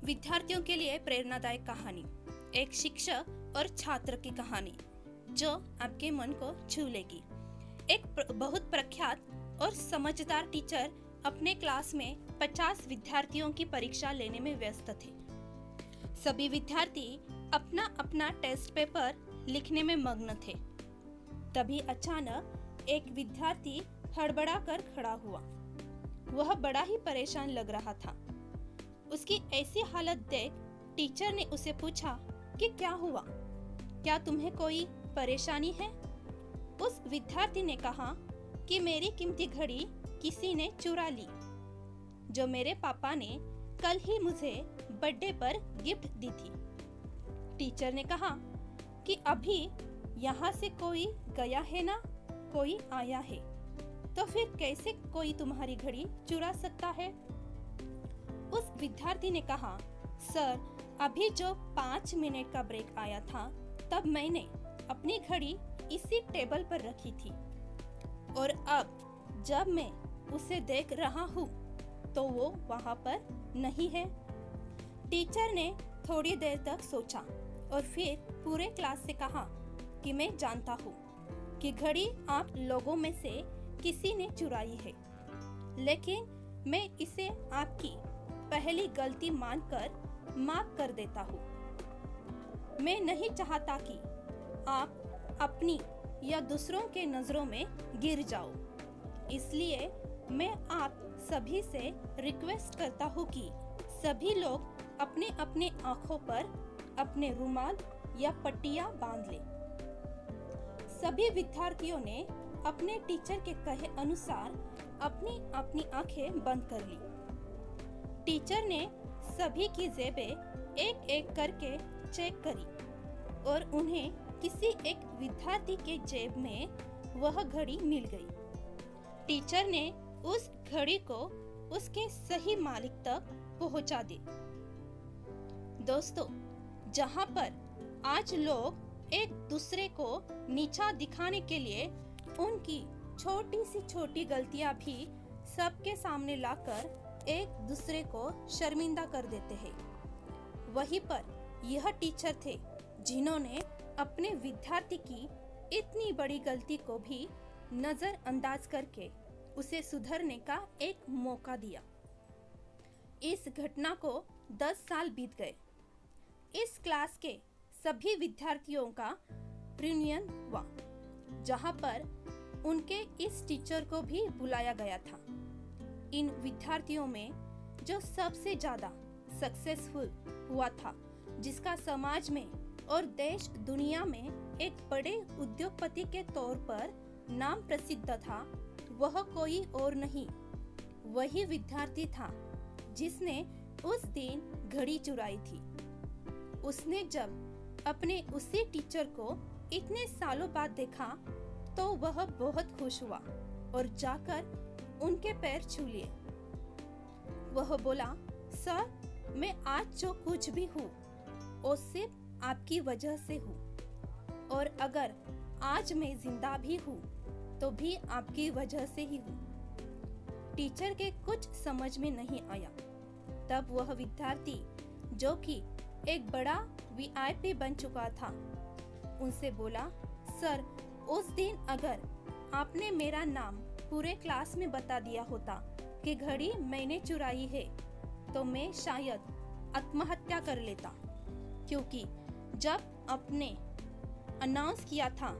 विद्यार्थियों के लिए प्रेरणादायक कहानी, एक शिक्षक और छात्र की कहानी जो आपके मन को छू लेगी। एक बहुत प्रख्यात और समझदार टीचर अपने क्लास में 50 विद्यार्थियों की परीक्षा लेने में व्यस्त थे। सभी विद्यार्थी अपना अपना टेस्ट पेपर लिखने में मग्न थे। तभी अचानक एक विद्यार्थी हड़बड़ा कर खड़ा हुआ। वह बड़ा ही परेशान लग रहा था। उसकी ऐसी हालत देख टीचर ने उसे पूछा कि क्या हुआ, क्या तुम्हें कोई परेशानी है? उस विद्यार्थी ने कहा कि मेरी कीमती घड़ी किसी ने चुरा ली, जो मेरे पापा ने कल ही मुझे बर्थडे पर गिफ्ट दी थी। टीचर ने कहा कि अभी यहाँ से कोई गया है ना कोई आया है, तो फिर कैसे कोई तुम्हारी घड़ी चुरा सकता है? उस विद्यार्थी ने कहा, सर, अभी जो 5 मिनट का ब्रेक आया था तब मैंने अपनी घड़ी इसी टेबल पर रखी थी और अब जब मैं उसे देख रहा हूँ तो वो वहाँ पर नहीं है। टीचर ने थोड़ी देर तक सोचा और फिर पूरे क्लास से कहा कि मैं जानता हूँ कि घड़ी आप लोगों में से किसी ने चुराई है, लेकिन मैं इसे आपकी पहली गलती मानकर माफ कर देता हूँ। मैं नहीं चाहता कि आप अपनी या दूसरों के नजरों में गिर जाओ, इसलिए मैं आप सभी से रिक्वेस्ट करता हूँ कि सभी लोग अपने अपने आँखों पर अपने रुमाल या पट्टियाँ बांध लें। सभी विद्यार्थियों ने अपने टीचर के कहे अनुसार अपनी अपनी आंखें बंद कर ली। टीचर ने सभी की जेबें एक एक करके चेक करी और उन्हें किसी एक विद्यार्थी के जेब में वह घड़ी मिल गई। टीचर ने उस घड़ी को उसके सही मालिक तक पहुंचा दी। दोस्तों, जहां पर आज लोग एक दूसरे को नीचा दिखाने के लिए उनकी छोटी से छोटी गलतियां भी सबके सामने लाकर एक दूसरे को शर्मिंदा कर देते हैं, वहीं पर यह टीचर थे जिन्होंने अपने विद्यार्थी की इतनी बड़ी गलती को भी नजरअंदाज करके उसे सुधरने का एक मौका दिया। इस घटना को 10 साल बीत गए। इस क्लास के सभी विद्यार्थियों का रियूनियन हुआ, जहां पर उनके इस टीचर को भी बुलाया गया था। इन विद्यार्थियों में जो सबसे ज्यादा सक्सेसफुल हुआ था, जिसका समाज में और देश दुनिया में एक बड़े उद्योगपति के तौर पर नाम प्रसिद्ध था, वह कोई और नहीं, वही विद्यार्थी था जिसने उस दिन घड़ी चुराई थी। उसने जब अपने उसी टीचर को इतने सालों बाद देखा तो वह बहुत खुश हुआ और जाकर उनके पैर छू लिए। वह बोला, सर, मैं आज जो कुछ भी हूँ वो सिर्फ आपकी वजह से हूँ, और अगर आज मैं जिंदा भी हूँ तो भी आपकी वजह से ही हूँ। टीचर के कुछ समझ में नहीं आया। तब वह विद्यार्थी, जो कि एक बड़ा VIP बन चुका था, उनसे बोला, सर, उस दिन अगर आपने मेरा नाम पूरे क्लास में बता दिया होता कि घड़ी मैंने चुराई है तो मैं शायद आत्महत्या कर लेता, क्योंकि जब आपने अनाउंस किया था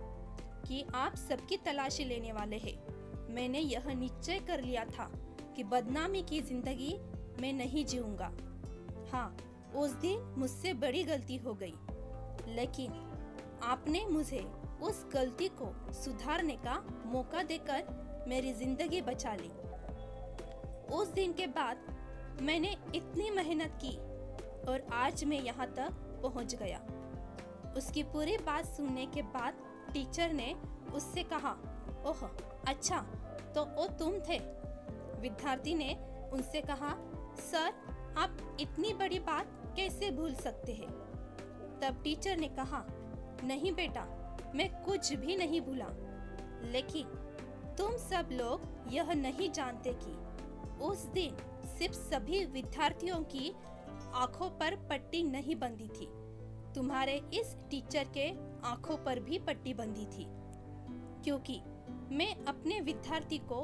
कि आप सबकी तलाशी लेने वाले हैं, मैंने यह निश्चय कर लिया था कि बदनामी की जिंदगी मैं नहीं जीऊंगा। हाँ, उस दिन मुझसे बड़ी गलती हो गई, लेकिन आपने मुझे उस गलती को सुधारने का मौका देकर मेरी जिंदगी बचा ली। उस दिन के बाद मैंने इतनी मेहनत की और आज मैं यहाँ तक पहुँच गया। उसकी पूरी बात सुनने के बाद टीचर ने उससे कहा, ओह अच्छा, तो वो तुम थे? विद्यार्थी ने उनसे कहा, सर, आप इतनी बड़ी बात कैसे भूल सकते हैं? तब टीचर ने कहा, नहीं बेटा, मैं कुछ भी नहीं भूला, लेकिन तुम सब लोग यह नहीं जानते कि उस दिन सिर्फ सभी विद्यार्थियों की आंखों पर पट्टी नहीं बंधी थी, तुम्हारे इस टीचर के आंखों पर भी पट्टी बंधी थी, क्योंकि मैं अपने विद्यार्थी को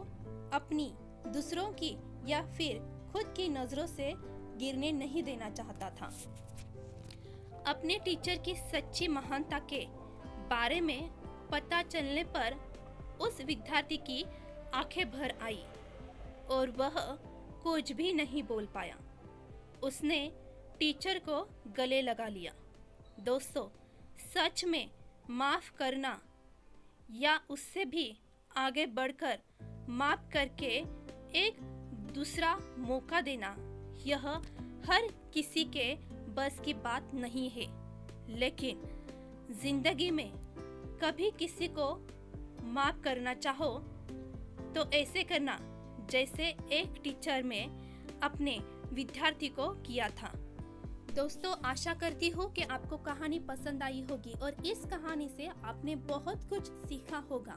अपनी, दूसरों की या फिर खुद की नजरों से गिरने नहीं देना चाहता था। अपने टीचर की सच्ची महानता के बारे में पता चलने पर उस विद्यार्थी की आंखें भर आई और वह कुछ भी नहीं बोल पाया। उसने टीचर को गले लगा लिया। दोस्तों, सच में माफ करना या उससे भी आगे बढ़कर माफ करके एक दूसरा मौका देना, यह हर किसी के बस की बात नहीं है। लेकिन जिंदगी में कभी किसी को माफ करना चाहो तो ऐसे करना जैसे एक टीचर ने अपने विद्यार्थी को किया था। दोस्तों, आशा करती हूँ कि आपको कहानी पसंद आई होगी और इस कहानी से आपने बहुत कुछ सीखा होगा।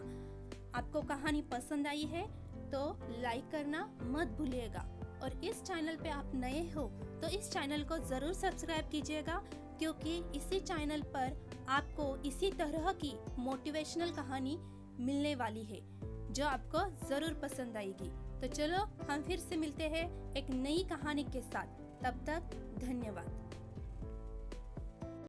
आपको कहानी पसंद आई है तो लाइक करना मत भूलिएगा, और इस चैनल पे आप नए हो तो इस चैनल को ज़रूर सब्सक्राइब कीजिएगा, क्योंकि इसी चैनल पर आपको इसी तरह की मोटिवेशनल कहानी मिलने वाली है जो आपको ज़रूर पसंद आएगी। तो चलो हम फिर से मिलते हैं एक नई कहानी के साथ। तब तक धन्यवाद।